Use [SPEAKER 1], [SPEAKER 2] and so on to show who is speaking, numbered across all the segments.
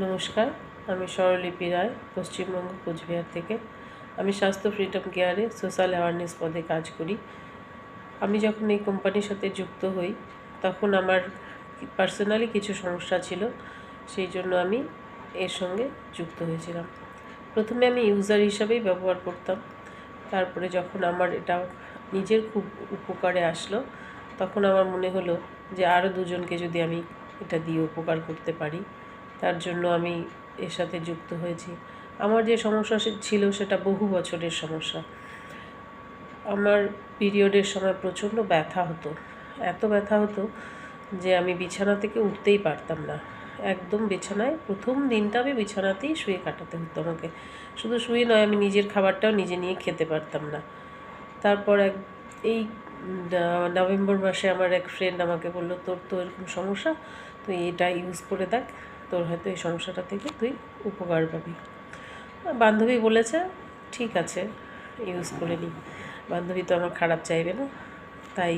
[SPEAKER 1] নমস্কার, আমি স্বরলিপি রায়, পশ্চিমবঙ্গ কোচবিহার থেকে। আমি স্বাস্থ্য ফ্রিডম কেয়ারে সোশ্যাল অ্যাওয়ারনেস পদে কাজ করি। আমি যখন এই কোম্পানির সাথে যুক্ত হই তখন আমার পার্সোনালি কিছু সমস্যা ছিল, সেই জন্য আমি এর সঙ্গে যুক্ত হয়েছিলাম। প্রথমে আমি ইউজার হিসাবেই ব্যবহার করতাম, তারপরে যখন আমার এটা নিজের খুব উপকারে আসলো তখন আমার মনে হলো যে আরও দুজনকে যদি আমি এটা দিয়ে উপকার করতে পারি, তার জন্য আমি এর সাথে যুক্ত হয়েছি। আমার যে সমস্যা ছিল সেটা বহু বছরের সমস্যা। আমার পিরিয়ডের সময় প্রচণ্ড ব্যথা হতো, এত ব্যথা হতো যে আমি বিছানা থেকে উঠতেই পারতাম না। একদম বিছানায় প্রথম দিনটা আমি বিছানাতেই শুয়ে কাটাতে হতো আমাকে। শুধু শুয়ে নয়, আমি নিজের খাবারটাও নিজে নিয়ে খেতে পারতাম না। তারপর এই নভেম্বর মাসে আমার এক ফ্রেন্ড আমাকে বললো, তোর তো এরকম সমস্যা, তুই এটা ইউজ করে দেখ, তোর হয়তো এই সমস্যাটা থেকে তুই উপকার পাবি। বান্ধবী বলেছে ঠিক আছে, ইউজ করে নিই। বান্ধবী তো আমার খারাপ চাইবে না, তাই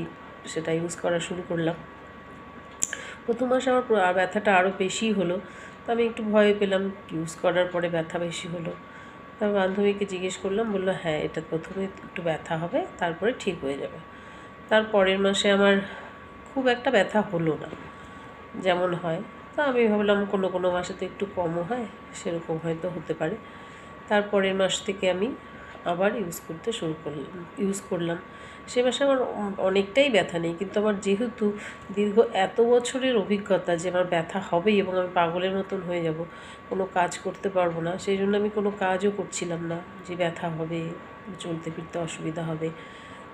[SPEAKER 1] সেটা ইউজ করা শুরু করলাম। প্রথম মাসে আমার ব্যথাটা আরও বেশি হলো, তো আমি একটু ভয় পেলাম, ইউজ করার পরে ব্যথা বেশি হলো। তারপর বান্ধবীকে জিজ্ঞেস করলাম, বললো হ্যাঁ, এটা প্রথমে একটু ব্যথা হবে, তারপরে ঠিক হয়ে যাবে। তার পরের মাসে আমার খুব একটা ব্যথা হলো না, যেমন হয়। তো আমি ভাবলাম কোনো মাসে তো একটু কমও হয়, সেরকম হয়তো হতে পারে। তারপরের মাস থেকে আমি আবার ইউজ করলাম। সে মাসে আমার অনেকটাই ব্যথা নেই, কিন্তু আমার যেহেতু দীর্ঘ এত বছরের অভিজ্ঞতা যে আমার ব্যথা হবেই এবং আমি পাগলের মতন হয়ে যাব, কোনো কাজ করতে পারবো না, সেই জন্য আমি কোনো কাজও করছিলাম না, যে ব্যথা হবে, চলতে ফিরতে অসুবিধা হবে।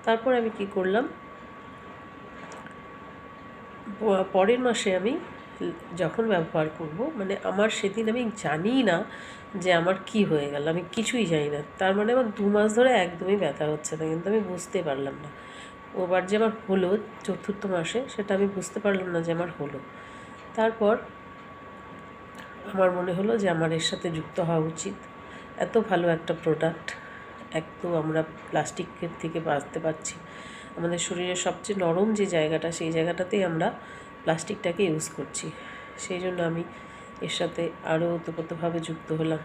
[SPEAKER 1] তারপর আমি কি করলাম, পরের মাসে আমি যখন ব্যবহার করব, মানে আমার সেদিন আমি জানি না যে আমার কি হয়ে গেল, আমি কিছুই জানি না। তার মানে আমার 2 মাস ধরে একদমই ব্যথা হচ্ছে না, কিন্তু আমি বুঝতে পারলাম না। ওবার যে আমার হলো চতুর্থ মাসে, সেটা আমি বুঝতে পারলাম না যে আমার হলো। তারপর আমার মনে হলো যে আমার এর সাথে যুক্ত হওয়া উচিত। এত ভালো একটা প্রোডাক্ট, এক তো আমরা প্লাস্টিকের থেকে বাঁচতে পারছি, আমাদের শরীরের সবচেয়ে নরম যে জায়গাটা, সেই জায়গাটাতেই আমরা প্লাস্টিকটাকে ইউজ করছি। সেই জন্য আমি এর সাথে আরও ওতপ্রোতভাবে যুক্ত হলাম।